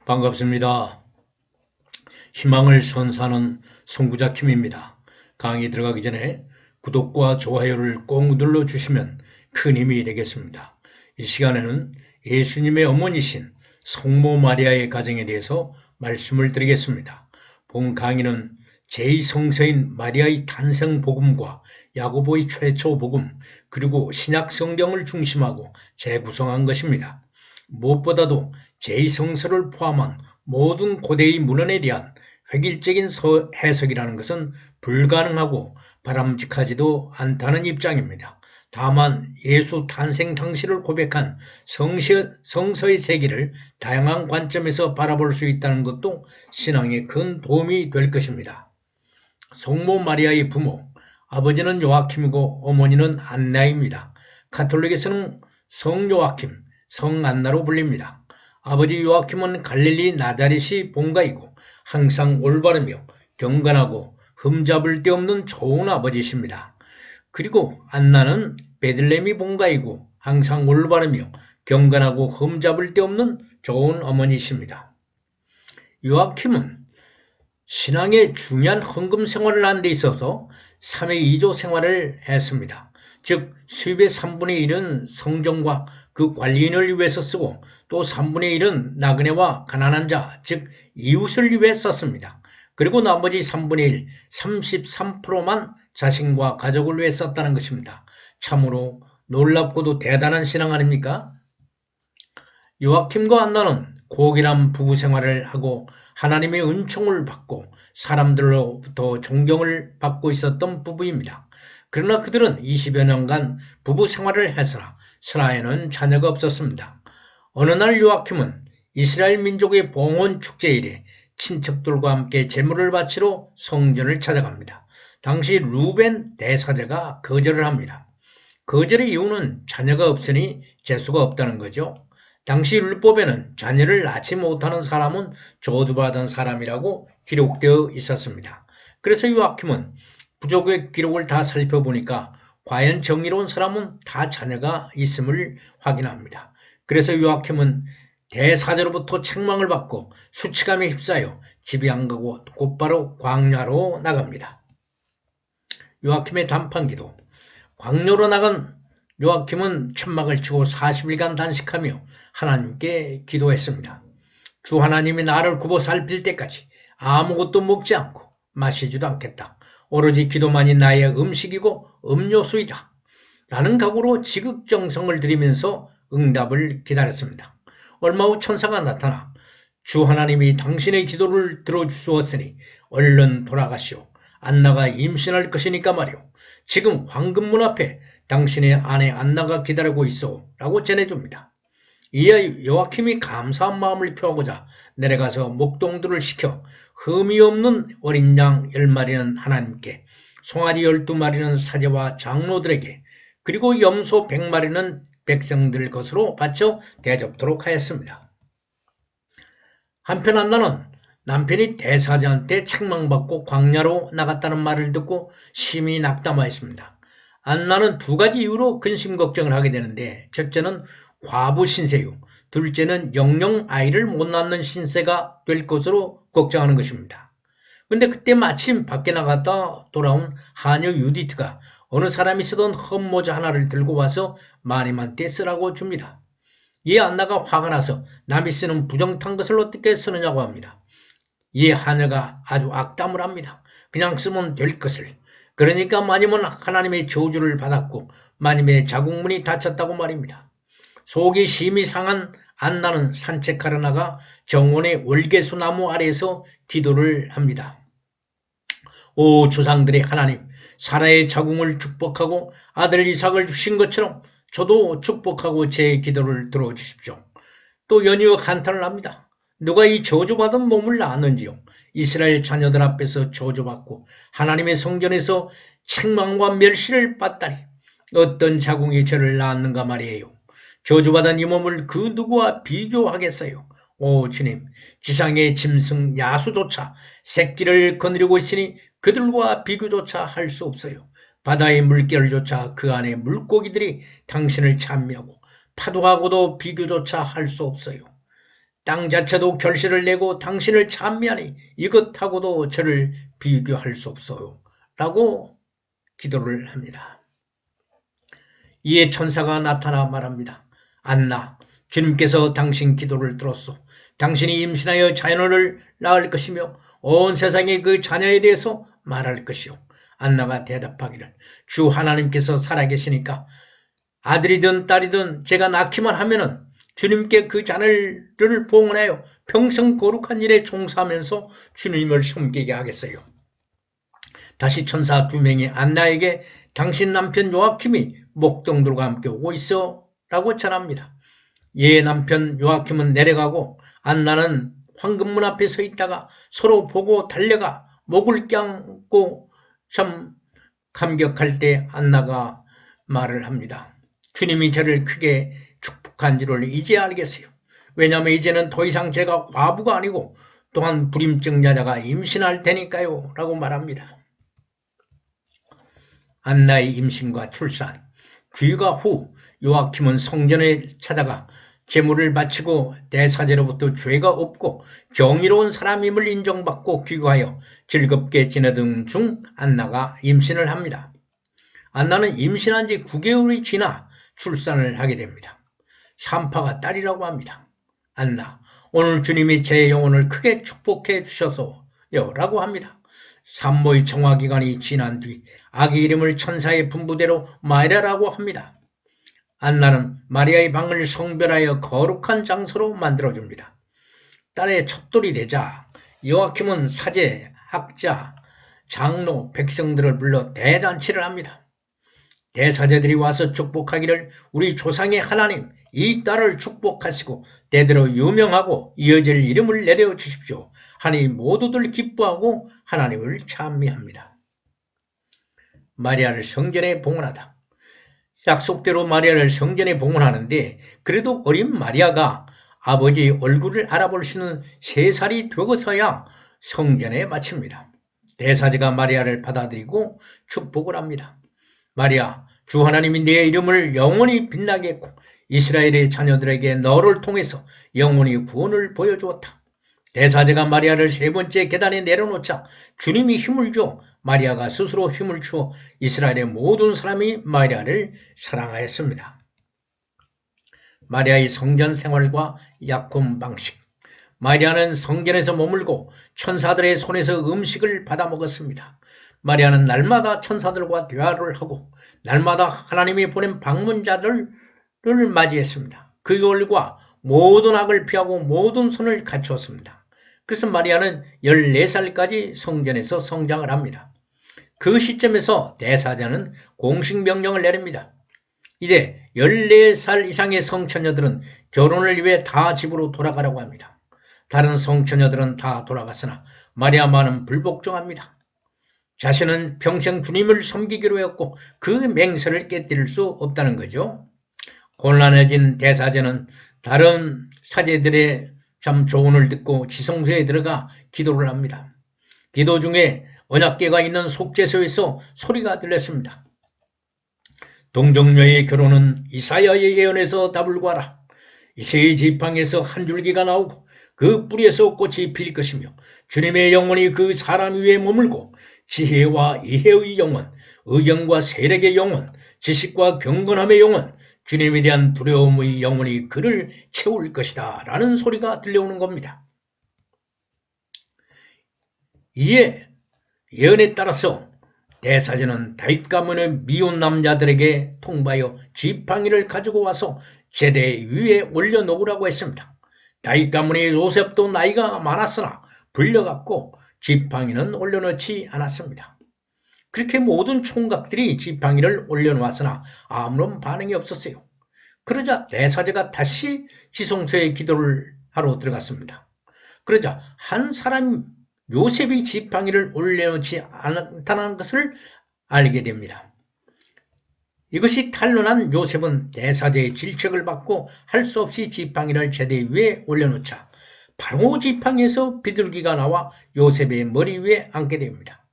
반갑습니다. 희망을 선사하는 선구자 킴입니다. 강의 들어가기 전에 구독과 좋아요를 꼭 눌러주시면 큰 힘이 되겠습니다. 이 시간에는 예수님의 어머니신 성모 마리아의 가정에 대해서 말씀을 드리겠습니다. 본 강의는 제2성서인 마리아의 탄생 복음과 야고보의 최초 복음, 그리고 신약 성경을 중심하고 재구성한 것입니다. 무엇보다도 제2성서를 포함한 모든 고대의 문헌에 대한 획일적인 해석이라는 것은 불가능하고 바람직하지도 않다는 입장입니다. 다만 예수 탄생 당시를 고백한 성서의 세계를 다양한 관점에서 바라볼 수 있다는 것도 신앙에 큰 도움이 될 것입니다. 성모 마리아의 부모, 아버지는 요아킴이고 어머니는 안나입니다. 가톨릭에서는 성요아킴, 성안나로 불립니다. 아버지 요아킴은 갈릴리 나자렛이 본가이고 항상 올바르며 경건하고 흠잡을 데 없는 좋은 아버지십니다. 그리고 안나는 베들레헴이 본가이고 항상 올바르며 경건하고 흠잡을 데 없는 좋은 어머니십니다. 요아킴은 신앙의 중요한 헌금 생활을 하는 데 있어서 3회 2조 생활을 했습니다. 즉 수입의 3분의 1은 성전과 그 관리인을 위해서 쓰고 또 3분의 1은 나그네와 가난한 자, 즉 이웃을 위해 썼습니다. 그리고 나머지 3분의 1, 33%만 자신과 가족을 위해 썼다는 것입니다. 참으로 놀랍고도 대단한 신앙 아닙니까? 요아킴과 안나는 고귀한 부부 생활을 하고 하나님의 은총을 받고 사람들로부터 존경을 받고 있었던 부부입니다. 그러나 그들은 20여 년간 부부 생활을 했으나 스라에는 자녀가 없었습니다. 어느 날 요아킴은 이스라엘 민족의 봉헌 축제일에 친척들과 함께 제물을 바치러 성전을 찾아갑니다. 당시 루벤 대사제가 거절을 합니다. 거절의 이유는 자녀가 없으니 재수가 없다는 거죠. 당시 율법에는 자녀를 낳지 못하는 사람은 저주받은 사람이라고 기록되어 있었습니다. 그래서 요아킴은 부족의 기록을 다 살펴보니까 과연 정의로운 사람은 다 자녀가 있음을 확인합니다. 그래서 요아킴은 대사제로부터 책망을 받고 수치감에 휩싸여 집에 안 가고 곧바로 광야로 나갑니다. 요아킴의 단판기도. 광야로 나간 요아킴은 천막을 치고 40일간 단식하며 하나님께 기도했습니다. 주 하나님이 나를 굽어 살필 때까지 아무것도 먹지 않고 마시지도 않겠다. 오로지 기도만이 나의 음식이고 음료수이다. 라는 각오로 지극정성을 들이면서 응답을 기다렸습니다. 얼마 후 천사가 나타나 주 하나님이 당신의 기도를 들어주었으니 얼른 돌아가시오. 안나가 임신할 것이니까 말이오. 지금 황금문 앞에 당신의 아내 안나가 기다리고 있어 라고 전해줍니다. 이에 요아킴이 감사한 마음을 표하고자 내려가서 목동들을 시켜 흠이 없는 어린 양 10마리는 하나님께, 송아지 12마리는 사제와 장로들에게, 그리고 염소 100마리는 백성들 것으로 바쳐 대접토록 하였습니다. 한편 안나는 남편이 대사제한테 책망받고 광야로 나갔다는 말을 듣고 심히 낙담하였습니다. 안나는 두 가지 이유로 근심 걱정을 하게 되는데, 첫째는 과부 신세요, 둘째는 영영 아이를 못 낳는 신세가 될 것으로 걱정하는 것입니다. 근데 그때 마침 밖에 나갔다 돌아온 하녀 유디트가 어느 사람이 쓰던 헌모자 하나를 들고 와서 마님한테 쓰라고 줍니다. 이에 안나가 화가 나서 남이 쓰는 부정탄 것을 어떻게 쓰느냐고 합니다. 이에 하녀가 아주 악담을 합니다. 그냥 쓰면 될 것을. 그러니까 마님은 하나님의 저주를 받았고 마님의 자궁문이 닫혔다고 말입니다. 속이 심히 상한 안나는 산책하러 나가 정원의 월계수 나무 아래에서 기도를 합니다. 오 조상들의 하나님, 사라의 자궁을 축복하고 아들 이삭을 주신 것처럼 저도 축복하고 제 기도를 들어주십시오. 또 연이어 한탄을 합니다. 누가 이 저주받은 몸을 낳았는지요. 이스라엘 자녀들 앞에서 저주받고 하나님의 성전에서 책망과 멸시를 받다니 어떤 자궁이 저를 낳았는가 말이에요. 저주받은 이 몸을 그 누구와 비교하겠어요. 오 주님, 지상의 짐승 야수조차 새끼를 거느리고 있으니 그들과 비교조차 할 수 없어요. 바다의 물결조차 그 안에 물고기들이 당신을 찬미하고 파도하고도 비교조차 할 수 없어요. 땅 자체도 결실을 내고 당신을 찬미하니 이것하고도 저를 비교할 수 없어요. 라고 기도를 합니다. 이에 천사가 나타나 말합니다. 안나, 주님께서 당신 기도를 들었소. 당신이 임신하여 자녀를 낳을 것이며 온 세상에 그 자녀에 대해서 말할 것이요. 안나가 대답하기를 주 하나님께서 살아계시니까 아들이든 딸이든 제가 낳기만 하면은 주님께 그 자녀를 봉헌하여 평생 거룩한 일에 종사하면서 주님을 섬기게 하겠어요. 다시 천사 2명이 안나에게 당신 남편 요아킴이 목동들과 함께 오고 있어 라고 전합니다. 얘 남편 요아킴은 내려가고 안나는 황금문 앞에 서 있다가 서로 보고 달려가 목을 껴안고 참 감격할 때 안나가 말을 합니다. 주님이 저를 크게 축복한 줄을 이제 알겠어요. 왜냐하면 이제는 더 이상 제가 과부가 아니고 또한 불임증 여자가 임신할 테니까요. 라고 말합니다. 안나의 임신과 출산, 귀가 후 요아킴은 성전에 찾아가 제물을 바치고 대사제로부터 죄가 없고 정의로운 사람임을 인정받고 귀가하여 즐겁게 지내던 중 안나가 임신을 합니다. 안나는 임신한 지 9개월이 지나 출산을 하게 됩니다. 샴파가 딸이라고 합니다. 안나, 오늘 주님이 제 영혼을 크게 축복해 주셔서요 라고 합니다. 산모의 정화기간이 지난 뒤 아기 이름을 천사의 분부대로 마리아라고 합니다. 안나는 마리아의 방을 성별하여 거룩한 장소로 만들어줍니다. 딸의 첩돌이 되자 요아킴은 사제, 학자, 장로, 백성들을 불러 대잔치를 합니다. 대사제들이 와서 축복하기를 우리 조상의 하나님 이 딸을 축복하시고 대대로 유명하고 이어질 이름을 내려주십시오. 하니 모두들 기뻐하고 하나님을 찬미합니다. 마리아를 성전에 봉헌하다. 약속대로 마리아를 성전에 봉헌하는데 그래도 어린 마리아가 아버지의 얼굴을 알아볼 수 있는 3살이 되고서야 성전에 마칩니다. 대사제가 마리아를 받아들이고 축복을 합니다. 마리아, 주 하나님이 네 이름을 영원히 빛나게 했고 이스라엘의 자녀들에게 너를 통해서 영원히 구원을 보여주었다. 대사제가 마리아를 3번째 계단에 내려놓자 주님이 힘을 줘 마리아가 스스로 힘을 주어 이스라엘의 모든 사람이 마리아를 사랑하였습니다. 마리아의 성전 생활과 약혼 방식. 마리아는 성전에서 머물고 천사들의 손에서 음식을 받아 먹었습니다. 마리아는 날마다 천사들과 대화를 하고 날마다 하나님이 보낸 방문자들을 맞이했습니다. 그 결과 모든 악을 피하고 모든 선을 갖추었습니다. 그래서 마리아는 14살까지 성전에서 성장을 합니다. 그 시점에서 대사자는 공식 명령을 내립니다. 이제 14살 이상의 성처녀들은 결혼을 위해 다 집으로 돌아가라고 합니다. 다른 성처녀들은 다 돌아갔으나 마리아만은 불복종합니다. 자신은 평생 주님을 섬기기로 했고 그 맹세를 깨뜨릴 수 없다는 거죠. 곤란해진 대사제는 다른 사제들의 참 조언을 듣고 지성소에 들어가 기도를 합니다. 기도 중에 언약궤가 있는 속죄소에서 소리가 들렸습니다. 동정녀의 결혼은 이사야의 예언에서 답을 구하라. 이새의 지팡에서 한 줄기가 나오고 그 뿌리에서 꽃이 필 것이며 주님의 영혼이 그 사람 위에 머물고 지혜와 이해의 영혼, 의경과 세력의 영혼, 지식과 경건함의 영혼, 주님에 대한 두려움의 영혼이 그를 채울 것이다 라는 소리가 들려오는 겁니다. 이에 예언에 따라서 대사제는 다윗 가문의 미혼 남자들에게 통보하여 지팡이를 가지고 와서 제대 위에 올려놓으라고 했습니다. 다윗 가문의 요셉도 나이가 많았으나 불려갔고 지팡이는 올려놓지 않았습니다. 그렇게 모든 총각들이 지팡이를 올려놓았으나 아무런 반응이 없었어요. 그러자 대사제가 다시 지성소에 기도를 하러 들어갔습니다. 그러자 한 사람이 요셉이 지팡이를 올려놓지 않다는 것을 알게 됩니다. 이것이 탄로난 요셉은 대사제의 질책을 받고 할 수 없이 지팡이를 제대 위에 올려놓자 바로 지팡이에서 비둘기가 나와 요셉의 머리 위에 앉게 됩니다.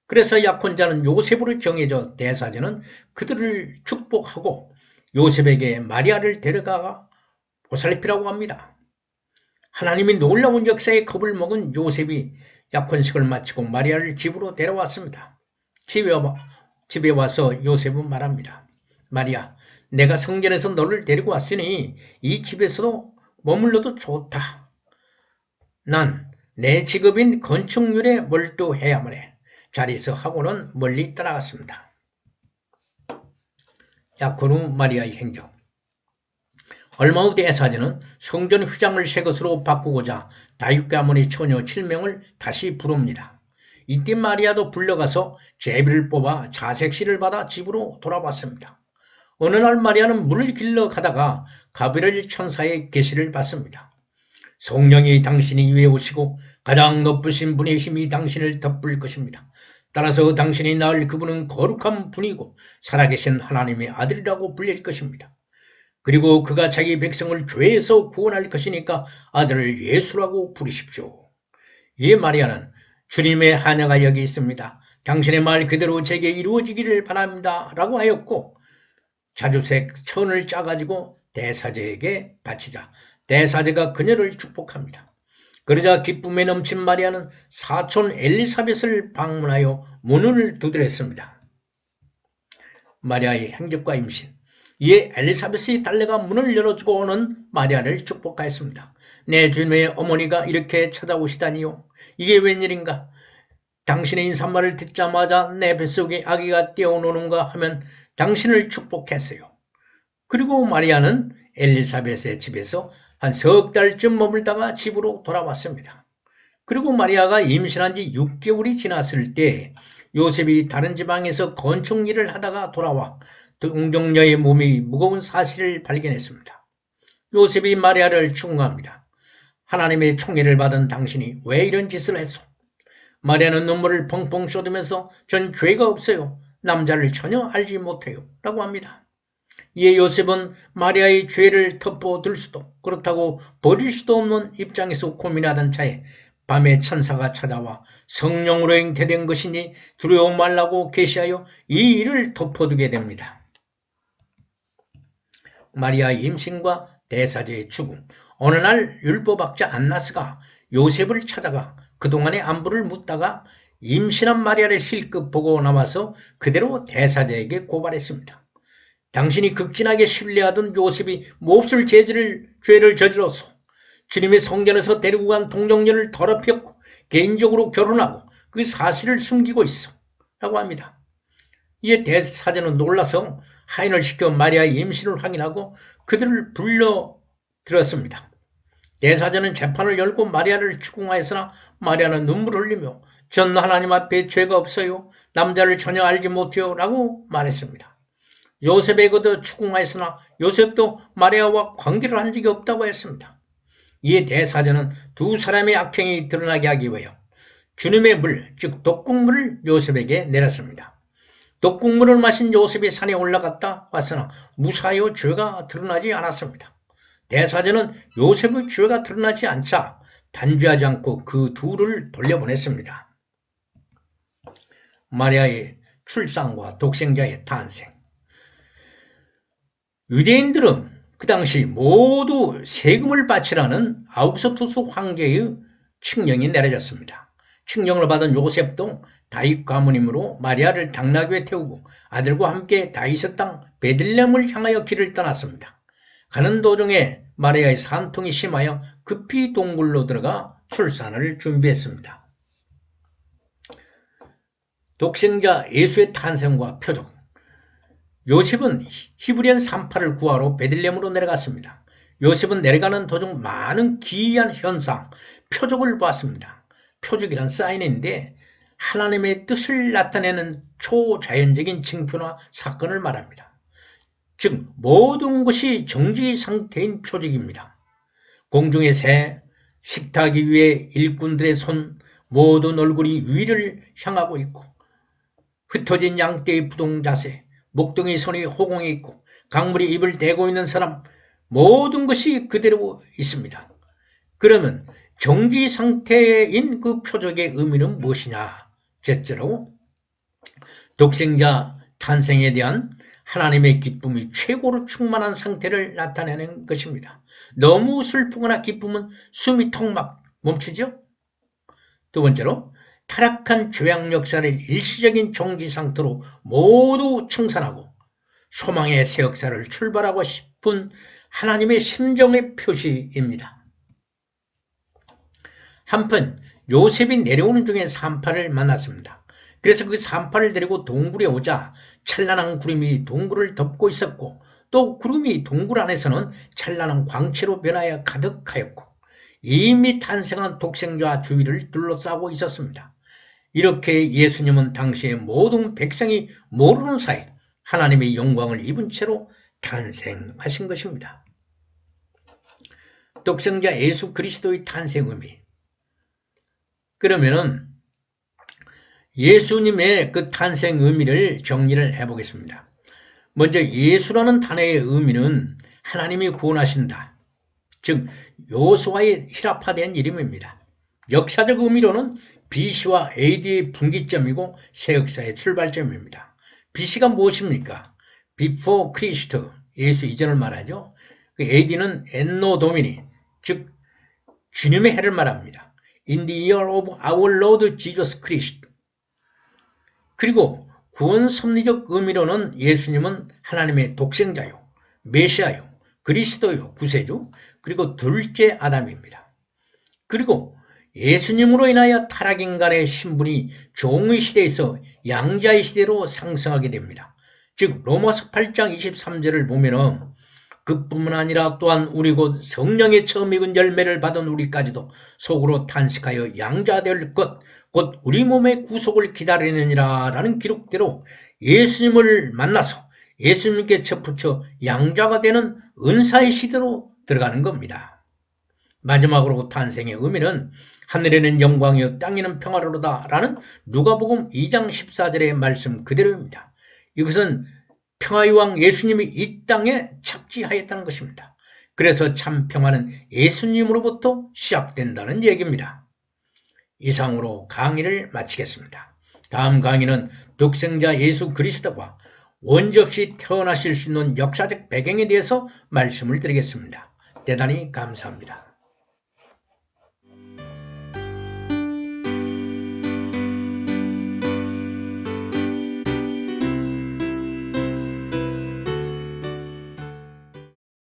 그래서 약혼자는 요셉으로 정해져 대사제는 그들을 축복하고 요셉에게 마리아를 데려가 보살피라고 합니다. 하나님이 놀라운 역사에 겁을 먹은 요셉이 약혼식을 마치고 마리아를 집으로 데려왔습니다. 집에 와서 요셉은 말합니다. 마리아, 내가 성전에서 너를 데리고 왔으니 이 집에서도 머물러도 좋다. 난 내 직업인 건축일에 몰두해야만 해. 자리에서 하고는 멀리 떠나갔습니다. 약혼 후 마리아의 행적. 얼마 후 대사제는 성전 휘장을 새 것으로 바꾸고자 다윗 가문의 처녀 7명을 다시 부릅니다. 이때 마리아도 불려가서 제비를 뽑아 자색시를 받아 집으로 돌아왔습니다. 어느 날 마리아는 물을 길러 가다가 가브리엘 천사의 계시를 받습니다. 성령이 당신이 위에 오시고 가장 높으신 분의 힘이 당신을 덮을 것입니다. 따라서 당신이 낳을 그분은 거룩한 분이고 살아계신 하나님의 아들이라고 불릴 것입니다. 그리고 그가 자기 백성을 죄에서 구원할 것이니까 아들을 예수라고 부르십시오. 이에 마리아는 주님의 하녀가 여기 있습니다. 당신의 말 그대로 제게 이루어지기를 바랍니다. 라고 하였고 자주색 천을 짜가지고 대사제에게 바치자 대사제가 그녀를 축복합니다. 그러자 기쁨에 넘친 마리아는 사촌 엘리사벳을 방문하여 문을 두드렸습니다. 마리아의 행적과 임신. 이에 엘리사벳의 딸내가 문을 열어주고 오는 마리아를 축복하였습니다. 내 주님의 어머니가 이렇게 찾아오시다니요. 이게 웬일인가? 당신의 인사말을 듣자마자 내 뱃속에 아기가 뛰어노는가 하면 당신을 축복했어요. 그리고 마리아는 엘리사벳의 집에서 한 석 달쯤 머물다가 집으로 돌아왔습니다. 그리고 마리아가 임신한 지 6개월이 지났을 때 요셉이 다른 지방에서 건축 일을 하다가 돌아와 동정녀의 몸이 무거운 사실을 발견했습니다. 요셉이 마리아를 충고합니다. 하나님의 총애를 받은 당신이 왜 이런 짓을 했소? 마리아는 눈물을 펑펑 쏟으면서 전 죄가 없어요. 남자를 전혀 알지 못해요. 라고 합니다. 이에 요셉은 마리아의 죄를 덮어둘 수도 그렇다고 버릴 수도 없는 입장에서 고민하던 차에 밤에 천사가 찾아와 성령으로 잉태된 것이니 두려워 말라고 계시하여 이 일을 덮어두게 됩니다. 마리아의 임신과 대사제의 죽음. 어느 날 율법학자 안나스가 요셉을 찾아가 그동안의 안부를 묻다가 임신한 마리아를 힐끗 보고 나와서 그대로 대사제에게 고발했습니다. 당신이 극진하게 신뢰하던 요셉이 몹쓸 죄를 저질러서 주님의 성전에서 데리고 간 동정녀를 더럽혔고 개인적으로 결혼하고 그 사실을 숨기고 있어 라고 합니다. 이에 대사제는 놀라서 하인을 시켜 마리아의 임신을 확인하고 그들을 불러들었습니다. 대사제는 재판을 열고 마리아를 추궁하였으나 마리아는 눈물을 흘리며 전 하나님 앞에 죄가 없어요. 남자를 전혀 알지 못해요 라고 말했습니다. 요셉에게도 추궁하였으나 요셉도 마리아와 관계를 한 적이 없다고 했습니다. 이에 대사제는 두 사람의 악행이 드러나게 하기 위하여 주님의 물, 즉 독국물을 요셉에게 내렸습니다. 독국물을 마신 요셉이 산에 올라갔다 왔으나 무사하여 죄가 드러나지 않았습니다. 대사제는 요셉의 죄가 드러나지 않자 단죄하지 않고 그 둘을 돌려보냈습니다. 마리아의 출산과 독생자의 탄생. 유대인들은 그 당시 모두 세금을 바치라는 아우구스투스 황제의 칙령이 내려졌습니다. 칙령을 받은 요셉도 다윗 가문이므로 마리아를 당나귀에 태우고 아들과 함께 다윗의 땅 베들레헴을 향하여 길을 떠났습니다. 가는 도중에 마리아의 산통이 심하여 급히 동굴로 들어가 출산을 준비했습니다. 독생자 예수의 탄생과 표적. 요셉은 히브리언 산파를 구하러 베들레헴으로 내려갔습니다. 요셉은 내려가는 도중 많은 기이한 현상, 표적을 보았습니다. 표적이란 사인인데 하나님의 뜻을 나타내는 초자연적인 징표나 사건을 말합니다. 즉 모든 것이 정지 상태인 표적입니다. 공중의 새, 식탁 위에 일꾼들의 손, 모든 얼굴이 위를 향하고 있고 흩어진 양떼의 부동 자세, 목동의 손이 호공에 있고 강물이 입을 대고 있는 사람, 모든 것이 그대로 있습니다. 그러면 정지 상태인 그 표적의 의미는 무엇이냐? 첫째로 독생자 탄생에 대한 하나님의 기쁨이 최고로 충만한 상태를 나타내는 것입니다. 너무 슬프거나 기쁨은 숨이 턱 막 멈추죠. 두 번째로 타락한 죄악 역사를 일시적인 정지 상태로 모두 청산하고 소망의 새 역사를 출발하고 싶은 하나님의 심정의 표시입니다. 한편 요셉이 내려오는 중에 산파를 만났습니다. 그래서 그 산파를 데리고 동굴에 오자 찬란한 구름이 동굴을 덮고 있었고 또 구름이 동굴 안에서는 찬란한 광채로 변하여 가득하였고 이미 탄생한 독생자 주위를 둘러싸고 있었습니다. 이렇게 예수님은 당시의 모든 백성이 모르는 사이 하나님의 영광을 입은 채로 탄생하신 것입니다. 독생자 예수 그리스도의 탄생 의미. 그러면은 예수님의 그 탄생 의미를 정리를 해보겠습니다. 먼저 예수라는 단어의 의미는 하나님이 구원하신다. 즉 요수와의 히라파된 이름입니다. 역사적 의미로는 BC와 AD의 분기점이고 새 역사의 출발점입니다. BC가 무엇입니까? Before Christ, 예수 이전을 말하죠. 그 AD는 Anno Domini, 즉 주님의 해를 말합니다. In the year of our Lord Jesus Christ. 그리고 구원 섭리적 의미로는 예수님은 하나님의 독생자요, 메시아요, 그리스도요, 구세주, 그리고 둘째 아담입니다. 그리고 예수님으로 인하여 타락인간의 신분이 종의 시대에서 양자의 시대로 상승하게 됩니다. 즉 로마서 8장 23절을 보면은 그뿐만 아니라 또한 우리 곧 성령의 처음 익은 열매를 받은 우리까지도 속으로 탄식하여 양자될 것, 곧 우리 몸의 구속을 기다리느니라 라는 기록대로 예수님을 만나서 예수님께 접붙여 양자가 되는 은사의 시대로 들어가는 겁니다. 마지막으로 탄생의 의미는 하늘에는 영광이요 땅에는 평화로다 라는 누가복음 2장 14절의 말씀 그대로입니다. 이것은 평화의 왕 예수님이 이 땅에 착지하였다는 것입니다. 그래서 참 평화는 예수님으로부터 시작된다는 얘기입니다. 이상으로 강의를 마치겠습니다. 다음 강의는 독생자 예수 그리스도가 원죄 없이 태어나실 수 있는 역사적 배경에 대해서 말씀을 드리겠습니다. 대단히 감사합니다.